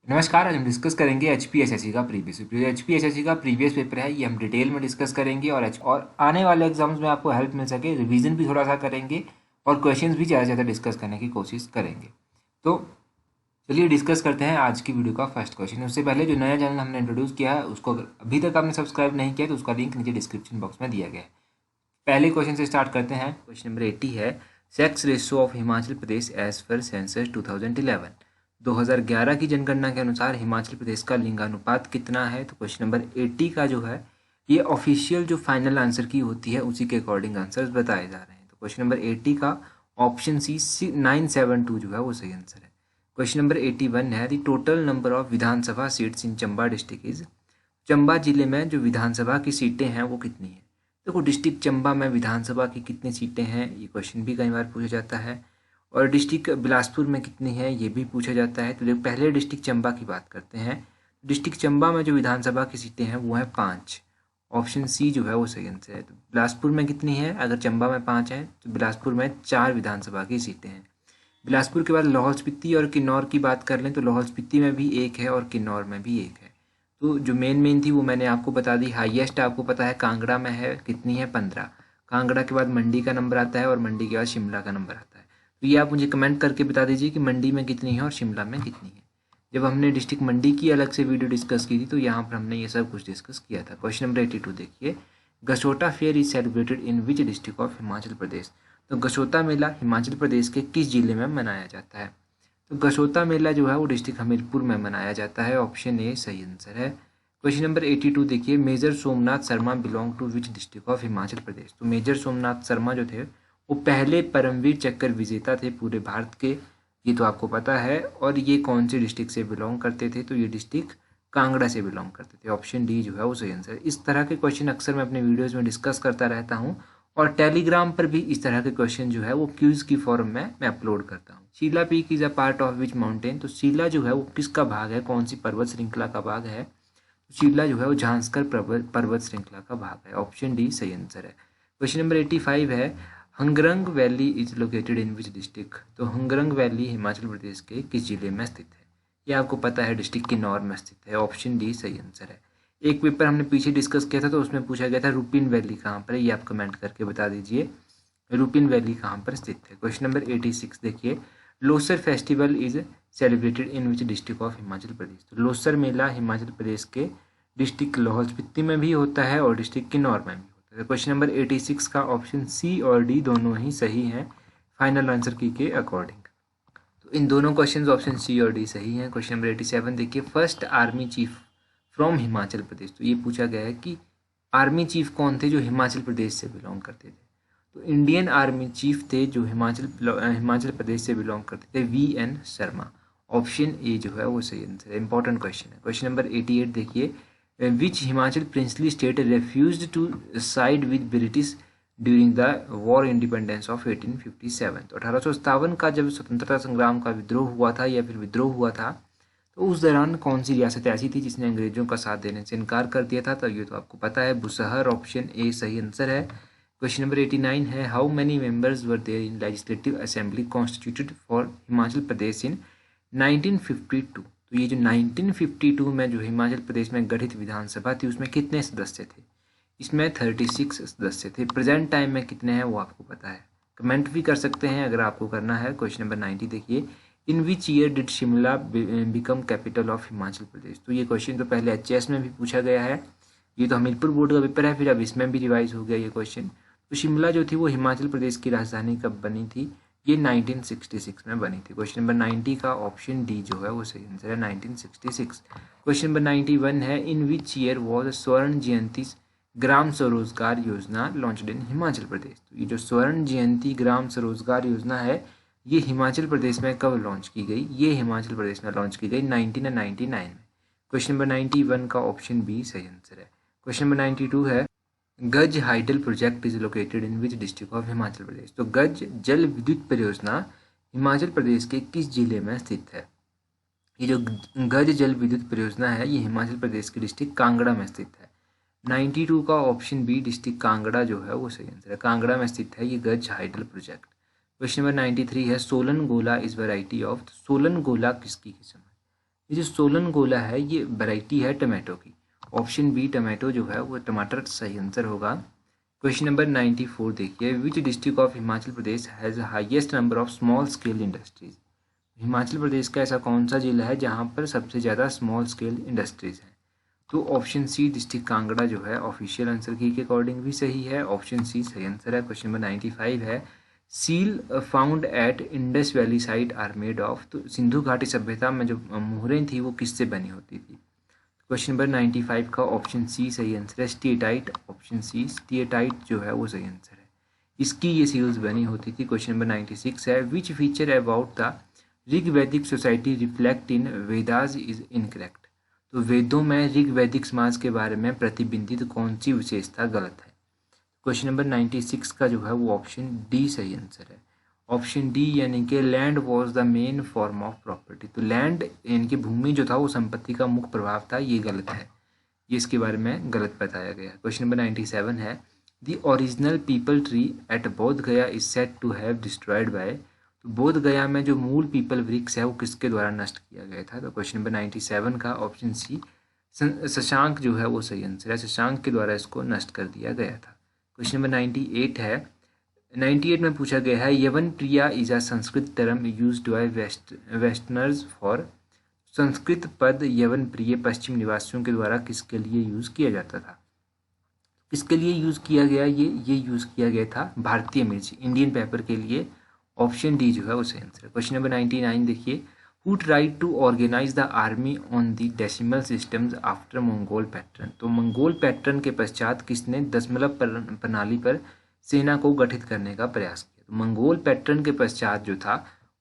नमस्कार। आज हम डिस्कस करेंगे एचपीएसएससी का प्रीवियस पेपर। एचपीएसएससी का प्रीवियस पेपर है, ये हम डिटेल में डिस्कस करेंगे और आने वाले एग्जाम्स में आपको हेल्प मिल सके, रिवीजन भी थोड़ा सा करेंगे और क्वेश्चंस भी ज़्यादा से ज़्यादा डिस्कस करने की कोशिश करेंगे। तो चलिए डिस्कस करते हैं आज की वीडियो का फर्स्ट क्वेश्चन। उससे पहले जो नया चैनल हमने इंट्रोड्यूस किया है उसको अगर अभी तक आपने सब्सक्राइब नहीं किया तो उसका लिंक नीचे डिस्क्रिप्शन बॉक्स में दिया गया है। पहले क्वेश्चन से स्टार्ट करते हैं। क्वेश्चन नंबर 80 है, sex ratio of Himachal Pradesh as per census 2011। 2011 की जनगणना के अनुसार हिमाचल प्रदेश का लिंगानुपात कितना है? तो क्वेश्चन नंबर 80 का जो है ये ऑफिशियल जो फाइनल आंसर की होती है उसी के अकॉर्डिंग आंसर्स बताए जा रहे हैं। तो क्वेश्चन नंबर 80 का ऑप्शन सी 972 जो है वो सही आंसर है। क्वेश्चन नंबर 81 है, the total number of Vidhan Sabha seats in Chamba district is. Chamba जिले में जो विधानसभा की सीटें हैं वो कितनी है? देखो, डिस्ट्रिक्ट चंबा में विधानसभा की कितनी सीटें हैं ये क्वेश्चन भी कई बार पूछा जाता है, और डिस्ट्रिक्ट बिलासपुर में कितनी है ये भी पूछा जाता है। तो देखो, पहले डिस्ट्रिक्ट चंबा की बात करते हैं। डिस्ट्रिक्ट चंबा में जो विधानसभा की सीटें हैं वो है 5। ऑप्शन सी जो है वो सही आंसर है। तो बिलासपुर में कितनी है? अगर चंबा में 5 है तो बिलासपुर में 4 विधानसभा की सीटें हैं। बिलासपुर के बाद लाहौल स्पीति और किन्नौर की बात कर लें तो लाहौल स्पीति में भी 1 है और किन्नौर में भी 1 है। तो जो मेन थी वो मैंने आपको बता दी। हाईएस्ट आपको पता है कांगड़ा में है, कितनी है? 15। कांगड़ा के बाद मंडी का नंबर आता है और मंडी के बाद शिमला का नंबर आता है। तो ये आप मुझे कमेंट करके बता दीजिए कि मंडी में कितनी है और शिमला में कितनी है। जब हमने डिस्ट्रिक्ट मंडी की अलग से वीडियो डिस्कस की थी तो यहाँ पर हमने ये सब कुछ डिस्कस किया था। क्वेश्चन नंबर 82 देखिए, Gasota fair is celebrated in which district of Himachal Pradesh. तो गसोता मेला हिमाचल प्रदेश के किस जिले में मनाया जाता है? तो गसोता मेला जो है वो डिस्ट्रिक्ट हमीरपुर में मनाया जाता है। ऑप्शन ए सही आंसर है। क्वेश्चन नंबर 82 देखिए, major Somnath Sharma belong to which district of Himachal Pradesh. तो मेजर सोमनाथ शर्मा जो थे वो पहले परमवीर चक्र विजेता थे पूरे भारत के, ये तो आपको पता है। और ये कौन से डिस्ट्रिक्ट से बिलोंग करते थे? तो ये डिस्ट्रिक्ट कांगड़ा से बिलोंग करते थे। ऑप्शन डी जो है वो सही आंसर है। इस तरह के क्वेश्चन अक्सर मैं अपने वीडियोज़ में डिस्कस करता रहता हूँ और टेलीग्राम पर भी इस तरह के क्वेश्चन जो है वो क्यूज की फॉर्म में मैं अपलोड करता हूँ। Shilla peak is a part of which mountain. तो शीला जो है वो किसका भाग है, कौन सी पर्वत श्रृंखला का भाग है? शीला जो है वो झांसकर पर्वत श्रृंखला का भाग है। ऑप्शन डी सही आंसर है। क्वेश्चन नंबर 85 है, Hangrang valley is located in which district. तो हंगरंग वैली हिमाचल प्रदेश के किस जिले में स्थित है? ये आपको पता है डिस्ट्रिक्ट किन्नौर में स्थित है। ऑप्शन डी सही आंसर है। एक पेपर हमने पीछे डिस्कस किया था तो उसमें पूछा गया था रुपिन वैली कहाँ पर है, ये आप कमेंट करके बता दीजिए रुपिन वैली कहाँ पर स्थित है। क्वेश्चन नंबर 86 देखिए, Losar festival is celebrated in which district of Himachal Pradesh. तो लोसर मेला हिमाचल प्रदेश के डिस्ट्रिक्ट लाहौल स्पीति में भी होता है और डिस्ट्रिक्ट किन्नौर में भी होता है। क्वेश्चन नंबर 86 का ऑप्शन सी और डी दोनों ही सही हैं फाइनल आंसर की के अकॉर्डिंग। तो इन दोनों क्वेश्चन ऑप्शन सी और डी सही हैं। क्वेश्चन नंबर 87 देखिए, first army chief from Himachal Pradesh. तो ये पूछा गया है कि आर्मी चीफ कौन थे जो हिमाचल प्रदेश से बिलोंग करते थे। तो इंडियन आर्मी चीफ थे जो हिमाचल प्रदेश से बिलोंग करते थे, VN शर्मा। ऑप्शन ए जो है वो सही आंसर है। इंपॉर्टेंट क्वेश्चन है। क्वेश्चन नंबर 88 देखिए, which Himachal princely state refused to side with British during the war independence of 1857। तो 1857 का जब स्वतंत्रता संग्राम का विद्रोह हुआ था या फिर विद्रोह हुआ था तो उस दौरान कौन सी रियासत ऐसी थी जिसने अंग्रेजों का साथ देने से इनकार कर दिया था? तो ये तो आपको पता है, बुसहर। ऑप्शन ए सही आंसर है। क्वेश्चन नंबर 89 है, how many members were there in legislative assembly constituted for Himachal Pradesh in 1952। तो ये जो 1952 में जो हिमाचल प्रदेश में गठित विधानसभा थी उसमें कितने सदस्य थे? इसमें 36 सदस्य थे। प्रेजेंट टाइम में कितने हैं वो आपको पता है, कमेंट भी कर सकते हैं अगर आपको करना है। क्वेश्चन नंबर 90 देखिए, in which year did Shimla become capital of Himachal Pradesh. तो ये क्वेश्चन तो पहले HS में भी पूछा गया है, ये तो हमीरपुर बोर्ड का पेपर है, फिर अब इसमें भी रिवाइज हो गया ये क्वेश्चन। तो शिमला जो थी वो हिमाचल प्रदेश की राजधानी कब बनी थी? ये 1966 में बनी थी। क्वेश्चन नंबर 90 का ऑप्शन डी जो है वो सही आंसर है, 1966। क्वेश्चन नंबर 91 है, इन विच ईयर वॉज स्वर्ण जयंती ग्राम स्वरोजगार योजना लॉन्च्ड इन हिमाचल प्रदेश। तो ये जो स्वर्ण जयंती ग्राम स्वरोजगार योजना है ये हिमाचल प्रदेश में कब लॉन्च की गई? ये हिमाचल प्रदेश में लॉन्च की गई 1999 में। क्वेश्चन नंबर 91 का ऑप्शन बी सही आंसर है। क्वेश्चन नंबर 92 है, Gaj hydel project is located in which district of Himachal Pradesh. तो गज जल विद्युत परियोजना हिमाचल प्रदेश के किस जिले में स्थित है? ये जो गज जल विद्युत परियोजना है ये हिमाचल प्रदेश के डिस्ट्रिक्ट कांगड़ा में स्थित है। 92 का ऑप्शन बी डिस्ट्रिक्ट कांगड़ा जो है वो सही आंसर है। कांगड़ा में स्थित है ये गज हाइडल प्रोजेक्ट। क्वेश्चन नंबर 93 है, सोलन गोला इज वैरायटी ऑफ। सोलन गोला किसकी किस्म है? ये जो सोलन गोला है ये वैरायटी है टमाटो की। ऑप्शन बी टमाटो जो है वो टमाटर सही आंसर होगा। क्वेश्चन नंबर 94 देखिए, which district of Himachal Pradesh has highest number of small scale industries. Himachal Pradesh का ऐसा कौन सा जिला है जहाँ पर सबसे ज़्यादा स्मॉल स्केल इंडस्ट्रीज हैं? तो ऑप्शन सी डिस्ट्रिक्ट कांगड़ा जो है ऑफिशियल आंसर की के अकॉर्डिंग भी सही है। ऑप्शन सी सही आंसर है। क्वेश्चन नंबर 95 है, seal found at Indus valley site are made of. तो सिंधु घाटी सभ्यता में जो मुहरें थी वो किससे बनी होती थी? क्वेश्चन नंबर 95 का ऑप्शन सी सही आंसर है, स्टेटाइट। ऑप्शन सी स्टेटाइट जो है वो सही आंसर है, इसकी ये सील्स बनी होती थी। क्वेश्चन नंबर 96 है, which feature about the Rig Vedic society reflect in Vedas is incorrect. तो वेदों में ऋग वैदिक समाज के बारे में प्रतिबिंबित कौन सी विशेषता गलत है? क्वेश्चन नंबर 96 का जो है वो ऑप्शन डी सही आंसर है। ऑप्शन डी यानी कि land was the main form of property. तो लैंड यानी कि भूमि जो था वो संपत्ति का मुख्य प्रभाव था, ये गलत है, ये इसके बारे में गलत बताया गया। क्वेश्चन नंबर 97 है, the original peepal tree at Bodh Gaya is said to have destroyed by. तो बोध गया में जो मूल पीपल वृक्ष है वो किसके द्वारा नष्ट किया गया था? तो क्वेश्चन नंबर 97 का ऑप्शन सी शशांक जो है वो सही आंसर है, शशांक के द्वारा इसको नष्ट कर दिया गया था। क्वेश्चन नंबर 98 है, 98 में पूछा गया है, Yavana priya is a Sanskrit term used by westerners for. Sanskrit पद यवन प्रिय पश्चिम निवासियों के द्वारा किसके लिए यूज किया जाता था? किसके लिए यूज किया गया? ये यूज किया गया था भारतीय मिर्च, इंडियन पेपर के लिए। ऑप्शन डी जो है वो सही आंसर है। क्वेश्चन नंबर 99 देखिए, who tried to organise the army on the decimal systems after Mongol pattern. तो मंगोल पैटर्न के पश्चात किसने दशमलव प्रणाली पर सेना को गठित करने का प्रयास किया? तो मंगोल पैटर्न के पश्चात जो था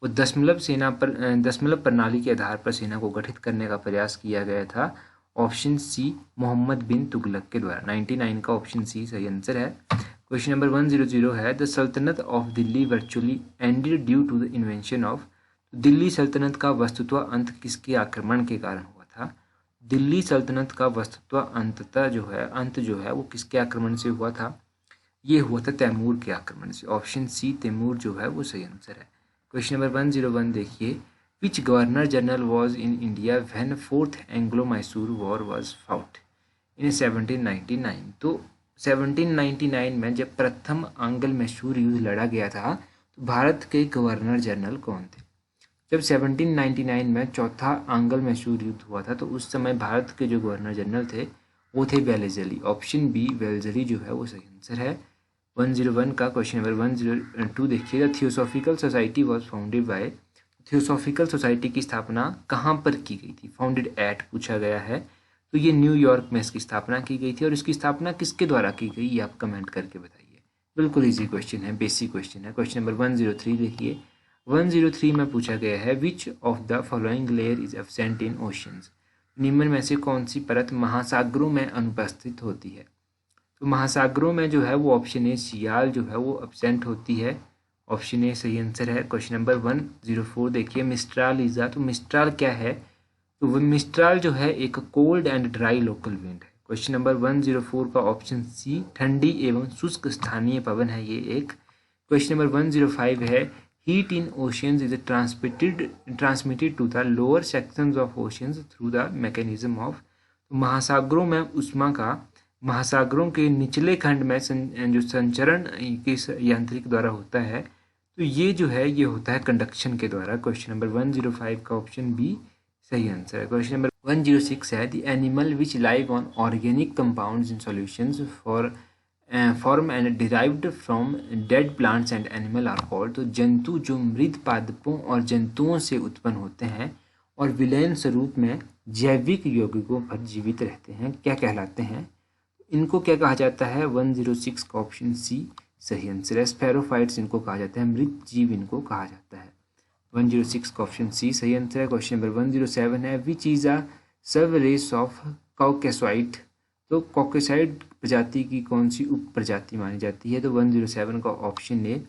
वो दशमलव प्रणाली के आधार पर सेना को गठित करने का प्रयास किया गया था। ऑप्शन सी मोहम्मद बिन तुगलक के द्वारा। 99 का ऑप्शन सी सही आंसर है। क्वेश्चन नंबर 100 है, the sultanate of Delhi virtually ended due to the invention of. Delhi सल्तनत का वस्तुतः अंत किसके आक्रमण के कारण हुआ था? दिल्ली सल्तनत का वस्तुतः अंत जो है वो किसके आक्रमण से हुआ था? ये हुआ था तैमूर के आक्रमण से। ऑप्शन सी तैमूर जो है वो सही आंसर है। क्वेश्चन नंबर 101 देखिए, which governor general was in India when fourth Anglo Mysore war was fought in 1799। तो 1799 में जब प्रथम आंग्ल मैसूर युद्ध लड़ा गया था तो भारत के गवर्नर जनरल कौन थे? जब 1799 में चौथा आंग्ल मैसूर युद्ध हुआ था तो उस समय भारत के जो गवर्नर जनरल थे वो थे वेलेस्ली। ऑप्शन बी वेलेस्ली जो है वो सही आंसर है। 101 का क्वेश्चन नंबर 102 देखिएगा, theosophical society was founded by. Theosophical society की स्थापना कहाँ पर की गई थी? फाउंडेड एट पूछा गया है, तो ये न्यूयॉर्क में इसकी स्थापना की गई थी। और इसकी स्थापना किसके द्वारा की गई ये आप कमेंट करके बताइए। बिल्कुल इजी क्वेश्चन है, बेसिक क्वेश्चन है। क्वेश्चन नंबर 103 देखिए, 103 में पूछा गया है, which of the following layer is absent in oceans. निम्न में से कौन सी परत महासागरों में अनुपस्थित होती है? तो महासागरों में जो है वो ऑप्शन ए सियाल जो है वो एब्सेंट होती है। ऑप्शन ए सही आंसर है। क्वेश्चन नंबर 104 देखिए, मिस्ट्राल इज़ा। तो मिस्ट्राल क्या है? तो वो मिस्ट्राल जो है एक cold and dry local wind है। क्वेश्चन नंबर 104 का ऑप्शन सी ठंडी एवं शुष्क स्थानीय पवन है ये एक। क्वेश्चन नंबर 105 है, heat in oceans is transmitted to the lower sections of oceans through the mechanism of. महासागरों में उष्मा का महासागरों के निचले खंड में जो संचरण किस यांत्रिक द्वारा होता है? तो ये जो है ये होता है कंडक्शन के द्वारा। क्वेश्चन नंबर 105 का ऑप्शन बी सही आंसर है। क्वेश्चन नंबर 106 है, the animal which live on organic compounds in solutions form and derived from dead plants and animal are called. तो जंतु जो मृत पादपों और जंतुओं से उत्पन्न होते हैं और विलयन स्वरूप में जैविक यौगिकों पर जीवित रहते हैं क्या कहलाते हैं? इनको क्या कहा जाता है? 106 का ऑप्शन सी सही आंसर है। स्पैरोफाइट्स इनको कहा जाता है, मृत जीव इनको कहा जाता है। 106 का ऑप्शन सी सही आंसर है। क्वेश्चन नंबर 107 है, विच इज अ सब रेस ऑफ कॉकेसाइड। तो कॉकेसाइड प्रजाति की कौन सी उप प्रजाति मानी जाती है? तो 107 का ऑप्शन ए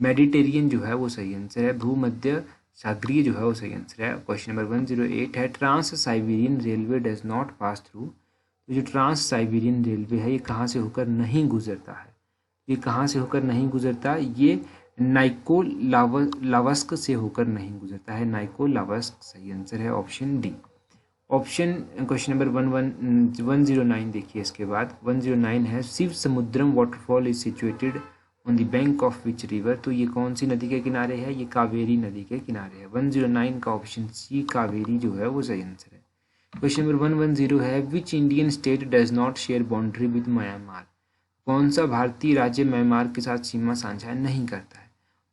मेडिटेरियन जो है वो सही आंसर है। भूमध्य सागरीय जो है वो सही आंसर है। क्वेश्चन नंबर 108 है, trans Siberian railway does not pass through. तो जो ट्रांस साइबेरियन रेलवे है ये कहाँ से होकर नहीं गुजरता है? ये कहाँ से होकर नहीं गुजरता? ये नाइकोलावस्क से होकर नहीं गुजरता है। नाइकोलावस्क सही आंसर है, option D. Option question number 109 देखिए, इसके बाद 109 है Shivasamudram waterfall is situated on the bank of which river. तो ये कौन सी नदी के किनारे है? ये कावेरी नदी के किनारे है। 109 का ऑप्शन सी कावेरी जो है वो सही आंसर है। क्वेश्चन नंबर 110 है which Indian state does not share boundary with Myanmar. कौन सा भारतीय राज्य म्यांमार के साथ सीमा साझा नहीं करता है?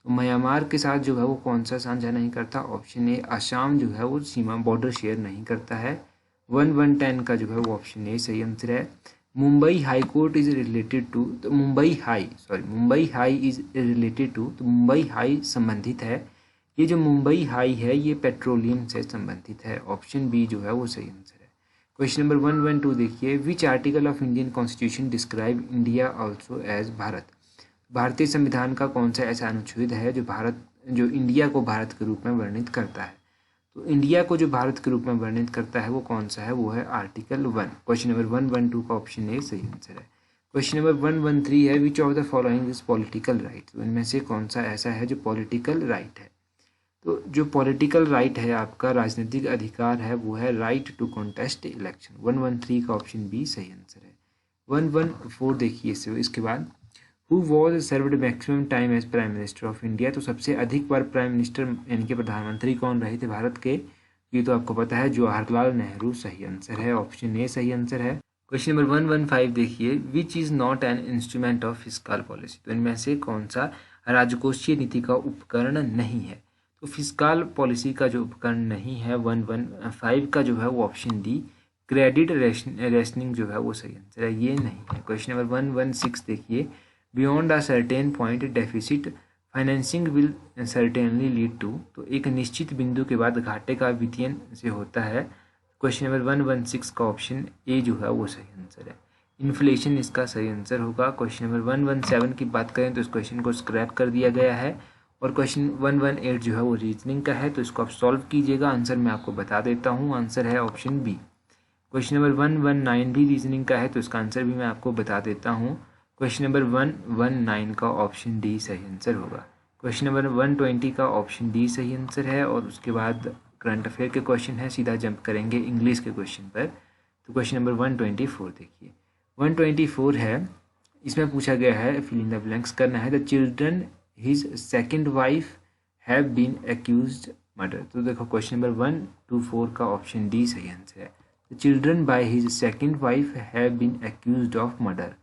तो म्यांमार के साथ जो है वो कौन सा साझा नहीं करता? ऑप्शन ए असम जो है वो सीमा बॉर्डर शेयर नहीं करता है। 1110 का जो है वो ऑप्शन ए सही आंसर है। Mumbai high court is related to, तो Mumbai high is related to, तो मुंबई हाई संबंधित है। ये जो मुंबई हाई है ये पेट्रोलियम से संबंधित है। ऑप्शन बी जो है वो सही आंसर है। क्वेश्चन नंबर 112 देखिए which article of Indian constitution describe India also as Bharat. भारतीय संविधान का कौन सा ऐसा अनुच्छेद है जो इंडिया को भारत के रूप में वर्णित करता है? तो इंडिया को जो भारत के रूप में वर्णित करता है वो कौन सा है? वो है आर्टिकल 1। क्वेश्चन नंबर 112 का ऑप्शन ए सही आंसर है। क्वेश्चन नंबर 113 है which of the following is political right. तो इनमें से कौन सा ऐसा है जो पॉलिटिकल राइट है? तो जो पॉलिटिकल राइट है आपका राजनीतिक अधिकार है वो है राइट टू कॉन्टेस्ट इलेक्शन। 113 का ऑप्शन बी सही आंसर है। 114 देखिए इसके बाद who was served maximum time as prime minister of India. तो सबसे अधिक बार प्राइम मिनिस्टर यानी कि प्रधानमंत्री कौन रहे थे भारत के? ये तो आपको पता है जवाहरलाल नेहरू सही आंसर है। ऑप्शन ए सही आंसर है। क्वेश्चन नंबर 115 देखिए which is not an instrument of fiscal policy. तो इनमें से कौन सा राजकोषीय नीति का उपकरण नहीं है? तो फिस्कल पॉलिसी का जो उपकरण नहीं है 115 का जो है वो ऑप्शन डी क्रेडिट रेशनिंग जो है वो सही आंसर है, ये नहीं है। क्वेश्चन नंबर 116 देखिए beyond a certain point deficit financing will certainly lead to. तो एक निश्चित बिंदु के बाद घाटे का वित्तीयन से होता है। क्वेश्चन नंबर 116 का ऑप्शन ए जो है वो सही आंसर है। इन्फ्लेशन इसका सही आंसर होगा। क्वेश्चन नंबर 117 की बात करें तो इस क्वेश्चन को स्क्रैप कर दिया गया है। और क्वेश्चन 118 जो है वो रीजनिंग का है, तो इसको आप सॉल्व कीजिएगा। आंसर मैं आपको बता देता हूँ, आंसर है ऑप्शन बी। क्वेश्चन नंबर 119 भी रीजनिंग का है, तो इसका आंसर भी मैं आपको बता देता हूँ। क्वेश्चन नंबर 119 का ऑप्शन डी सही आंसर होगा। क्वेश्चन नंबर 120 का ऑप्शन डी सही आंसर है। और उसके बाद करंट अफेयर के क्वेश्चन है, सीधा जंप करेंगे इंग्लिश के क्वेश्चन पर। तो क्वेश्चन नंबर 124 देखिए 124 है, इसमें पूछा गया है फिल इन द ब्लैंक्स करना है। The children his second wife have been accused murder. तो देखो क्वेश्चन नंबर 124 का ऑप्शन डी सही आंसर है। The children by his second wife have been accused of murder,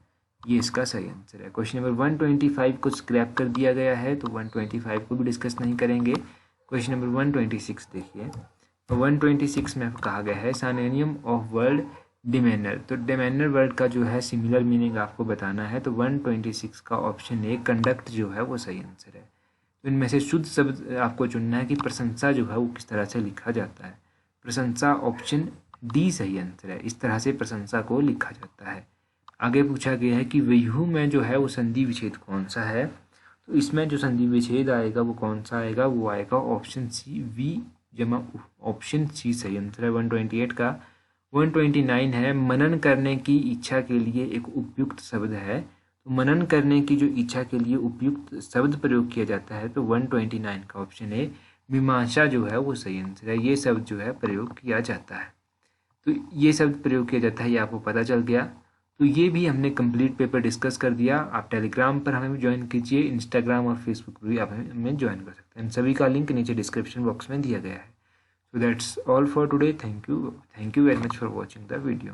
ये इसका सही आंसर है। क्वेश्चन नंबर 125 को स्क्रैप कर दिया गया है, तो 125 को भी डिस्कस नहीं करेंगे। क्वेश्चन नंबर 126 देखिए, तो 126 में कहा गया है सिनोनिम ऑफ वर्ड डिमेनर। तो डिमेनर वर्ड का जो है सिमिलर मीनिंग आपको बताना है। तो 126 का ऑप्शन ए कंडक्ट जो है वो सही आंसर है। तो इनमें से शुद्ध शब्द आपको चुनना है कि प्रशंसा जो है वो किस तरह से लिखा जाता है। प्रशंसा ऑप्शन डी सही आंसर है, इस तरह से प्रशंसा को लिखा जाता है। आगे पूछा गया है कि व्यूह में जो है वो संधि विच्छेद कौन सा है। तो इसमें जो संधि विच्छेद आएगा वो कौन सा आएगा, वो आएगा ऑप्शन सी वी जमा ऑप्शन सी सही आंसर है 128 का। 129 है मनन करने की इच्छा के लिए एक उपयुक्त शब्द है। तो मनन करने की जो इच्छा के लिए उपयुक्त शब्द प्रयोग किया जाता है, तो 129 का ऑप्शन है मीमांसा जो है वो सही आंसर है। ये शब्द जो है प्रयोग किया जाता है, तो ये शब्द प्रयोग किया जाता है, ये आपको पता चल गया। तो ये भी हमने कंप्लीट पेपर डिस्कस कर दिया। आप टेलीग्राम पर हमें ज्वाइन कीजिए, इंस्टाग्राम और फेसबुक पर भी आप हमें ज्वाइन कर सकते हैं। इन सभी का लिंक नीचे डिस्क्रिप्शन बॉक्स में दिया गया है। So that's all for today. Thank you very much for watching the video.